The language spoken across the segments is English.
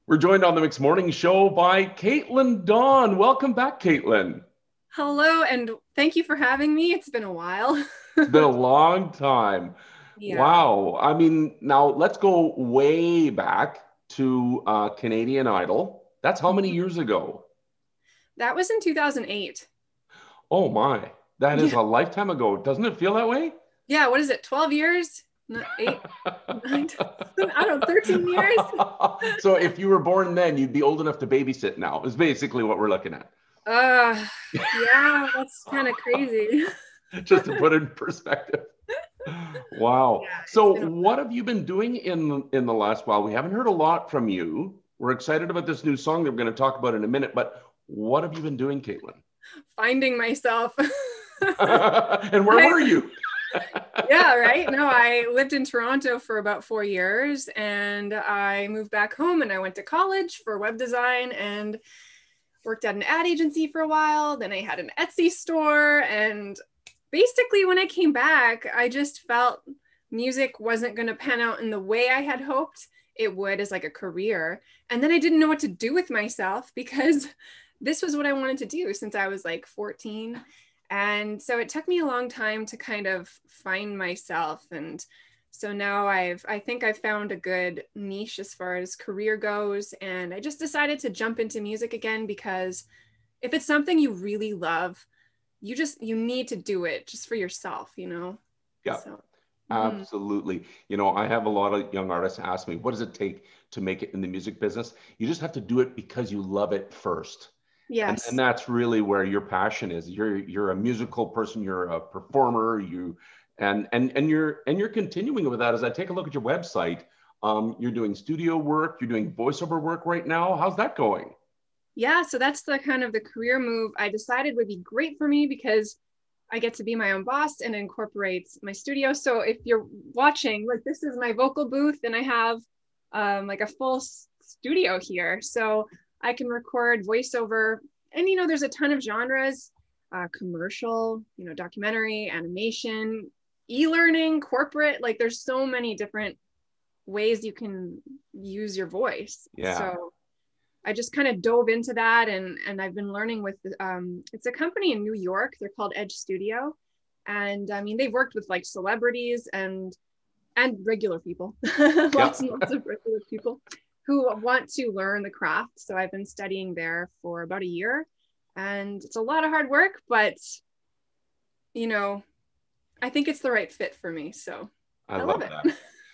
We're joined on the Mixed Morning Show by Katelyn Dawn. Welcome back, Katelyn. Hello, and thank you for having me. It's been a while. It's been a long time. Yeah. Wow. I mean, now let's go way back to Canadian Idol. That's how many years ago? That was in 2008. Oh my, that is Yeah. a lifetime ago. Doesn't it feel that way? Yeah, what is it? 12 years? Not eight, nine, I don't know, 13 years? So if you were born then, you'd be old enough to babysit now, is basically what we're looking at. Uh, yeah, that's kind of crazy. Just to put it in perspective. Wow. Yeah, it's So been a what have you been doing in the last while? We haven't heard a lot from you. We're excited about this new song that we're going to talk about in a minute, but what have you been doing, Katelyn? finding myself. And where I, were you? yeah, right. No, I lived in Toronto for about 4 years and I moved back home and I went to college for web design and worked at an ad agency for a while. Then I had an Etsy store. And basically, when I came back, I just felt music wasn't going to pan out in the way I had hoped it would as like a career. And then I didn't know what to do with myself because this was what I wanted to do since I was like 14. And so it took me a long time to kind of find myself. And so now I think I've found a good niche as far as career goes. And I just decided to jump into music again because if it's something you really love, you need to do it just for yourself, you know? Yeah, So, mhm. absolutely. You know, I have a lot of young artists ask me, what does it take to make it in the music business? You just have to do it because you love it first. And Yes. that's really where your passion is. You're a musical person, you're a performer, you and you're continuing with that. As I take a look at your website, you're doing studio work, you're doing voiceover work right now. How's that going? Yeah, so that's the kind of the career move I decided would be great for me because I get to be my own boss and incorporate my studio. So if you're watching, like this is my vocal booth and I have like a full studio here. So I can record voiceover and there's a ton of genres, commercial, documentary, animation, e-learning, corporate, like there's so many different ways you can use your voice. Yeah. So I just kind of dove into that and I've been learning with it's a company in New York. They're called Edge Studio. And I mean they've worked with like celebrities and regular people, Yeah. lots and lots of regular people who want to learn the craft. So I've been studying there for about a year and it's a lot of hard work, but you know, I think it's the right fit for me. So I I love love that.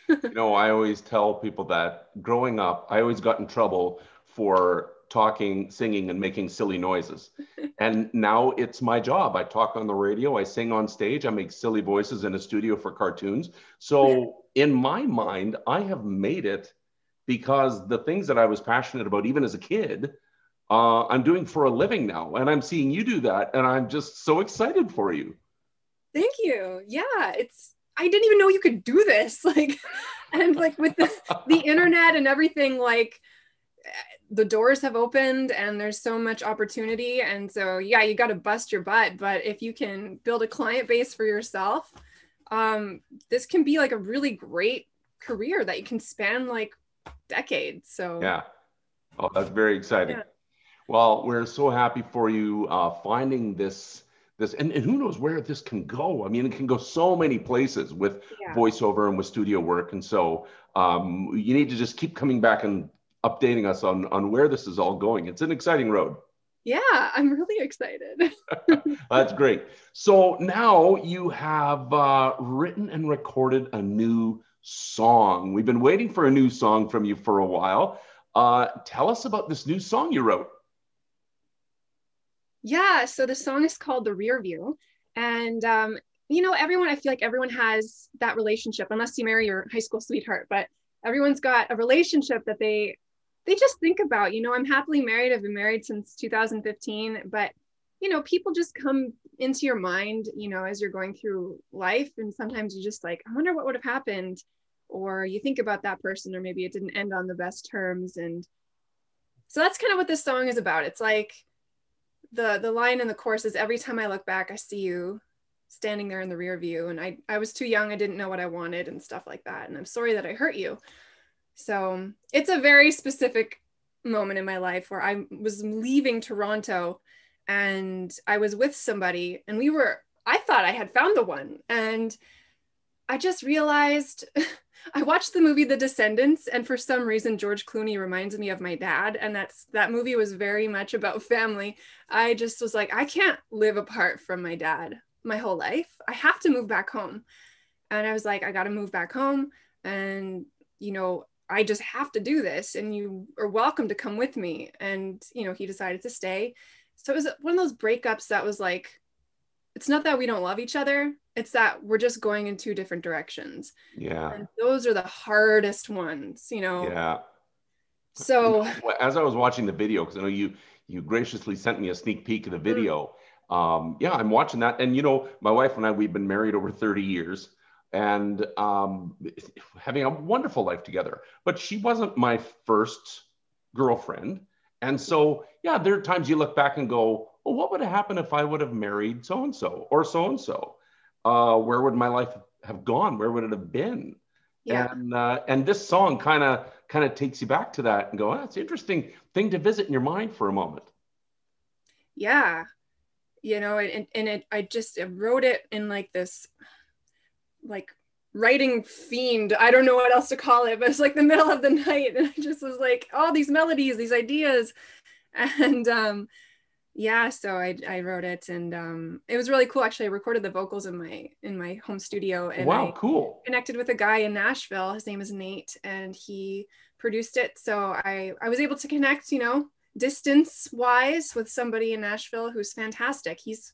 it. You know, I always tell people that growing up, I always got in trouble for talking, singing, and making silly noises. And now it's my job. I talk on the radio, I sing on stage, I make silly voices in a studio for cartoons. So, in my mind, I have made it because the things that I was passionate about, even as a kid, I'm doing for a living now. And I'm seeing you do that. And I'm just so excited for you. Thank you. Yeah, it's I didn't even know you could do this. Like and like with the internet and everything, like the doors have opened and there's so much opportunity. And so yeah, you got to bust your butt. But if you can build a client base for yourself, this can be like a really great career that you can span like decades. So Yeah. Oh, that's very exciting. yeah. Well, we're so happy for you finding this, and who knows where this can go. I mean, it can go so many places with Yeah. voiceover and with studio work. And so you need to just keep coming back and updating us on where this is all going. It's an exciting road. Yeah, I'm really excited. That's great. So now you have written and recorded a new song. We've been waiting for a new song from you for a while. Tell us about this new song you wrote. Yeah, so the song is called The Rear View. And everyone, I feel like everyone has that relationship, unless you marry your high school sweetheart, but everyone's got a relationship that they just think about. I'm happily married. I've been married since 2015, but people just come into your mind, as you're going through life. And sometimes you just like, I wonder what would have happened. Or you think about that person, or maybe it didn't end on the best terms. And so that's kind of what this song is about. It's like the line in the chorus is every time I look back, I see you standing there in the rear view. And I was too young. I didn't know what I wanted and stuff like that. And I'm sorry that I hurt you. So it's a very specific moment in my life where I was leaving Toronto and I was with somebody and I thought I had found the one. And I just realized I watched the movie The Descendants, and for some reason George Clooney reminds me of my dad, and that movie was very much about family. I just was like, I can't live apart from my dad my whole life. I have to move back home. And I was like, I got to move back home, and I just have to do this, and you are welcome to come with me. And he decided to stay. So it was one of those breakups that was like, it's not that we don't love each other, it's that we're just going in two different directions. Yeah. And those are the hardest ones. Yeah. So as I was watching the video, because I know you graciously sent me a sneak peek of the video. Yeah, I'm watching that. And my wife and I, we've been married over 30 years and having a wonderful life together. But she wasn't my first girlfriend. And so, yeah, there are times you look back and go, well, what would have happened if I would have married so-and-so or so-and-so? Where would my life have gone? Where would it have been? yeah. And this song kind of takes you back to that and go, oh, it's an interesting thing to visit in your mind for a moment. Yeah. I just wrote it in like this, like writing fiend. I don't know what else to call it, but it's like the middle of the night. And I just was like, all these melodies, these ideas. And so I wrote it, and it was really cool. Actually, I recorded the vocals in my home studio, and Wow, I cool. connected with a guy in Nashville. His name is Nate, and he produced it. So I was able to connect, distance wise with somebody in Nashville who's fantastic. He's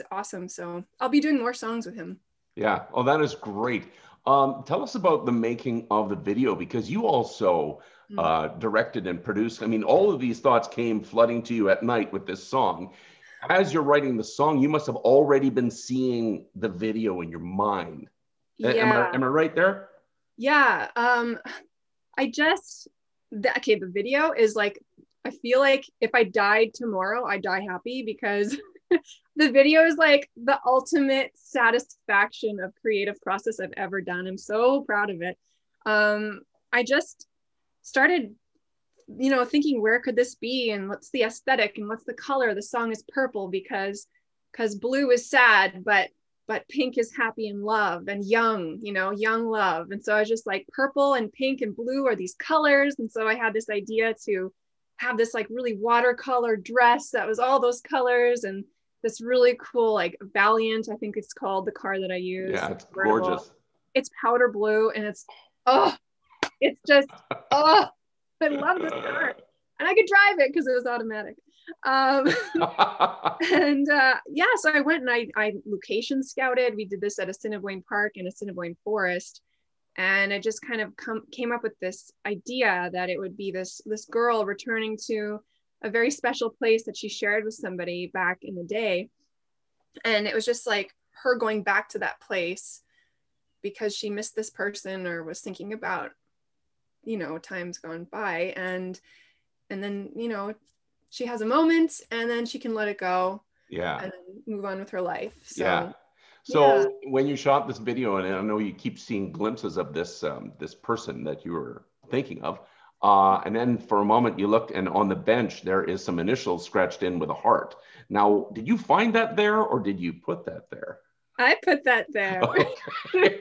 awesome. So I'll be doing more songs with him. Yeah. Oh, that is great. Tell us about the making of the video, because you also directed and produced. I mean, all of these thoughts came flooding to you at night with this song. As you're writing the song, you must have already been seeing the video in your mind. Yeah. Am I right there? Yeah. The video is like, I feel like if I died tomorrow, I die happy, because the video is like the ultimate satisfaction of creative process I've ever done. I'm so proud of it. I just started, thinking, where could this be? And what's the aesthetic and what's the color? The song is purple because blue is sad, but pink is happy and love and young, young love. And so I was just like, purple and pink and blue are these colors. And so I had this idea to have this like really watercolor dress that was all those colors, and this really cool, like Valiant, I think it's called, the car that I use. Yeah, it's gorgeous. It's powder blue, and it's just, I love this car. And I could drive it because it was automatic. So I went and I location scouted. We did this at Assiniboine Park and Assiniboine Forest. And I just kind of came up with this idea that it would be this girl returning to a very special place that she shared with somebody back in the day. And it was just like her going back to that place because she missed this person or was thinking about, times gone by. And then, she has a moment, and then she can let it go. Yeah. And then move on with her life. So, yeah. So when you shot this video, and I know you keep seeing glimpses of this this person that you were thinking of, and then for a moment you looked, and on the bench there is some initials scratched in with a heart. Now, did you find that there, or did you put that there? I put that there. Okay.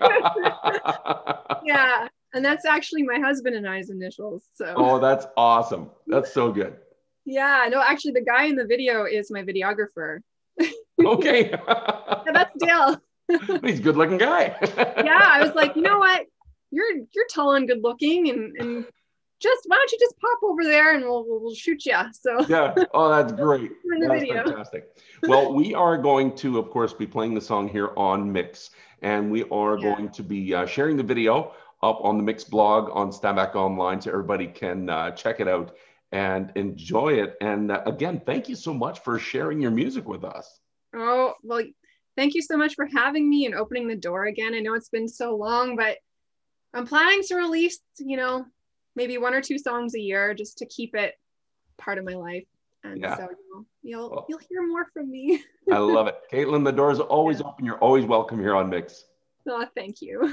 Yeah, and that's actually my husband and I's initials. So. Oh, that's awesome. That's so good. Yeah, no, actually the guy in the video is my videographer. Okay. Yeah, that's Dale. He's a good looking guy. Yeah, I was like, you know what? You're tall and good looking, and just why don't you just pop over there and we'll shoot you. So yeah. Oh, that's great. In the that's video. Fantastic. Well, we are going to, of course, be playing the song here on Mix, and we are going to be sharing the video up on the Mix blog on Stabac Online, so everybody can check it out and enjoy it. And again, thank you so much for sharing your music with us. Oh, well, thank you so much for having me and opening the door again. I know it's been so long, but I'm planning to release, maybe 1 or 2 songs a year just to keep it part of my life. And so you'll hear more from me. I love it. Katelyn, the door is always open. You're always welcome here on Mix. Oh, thank you.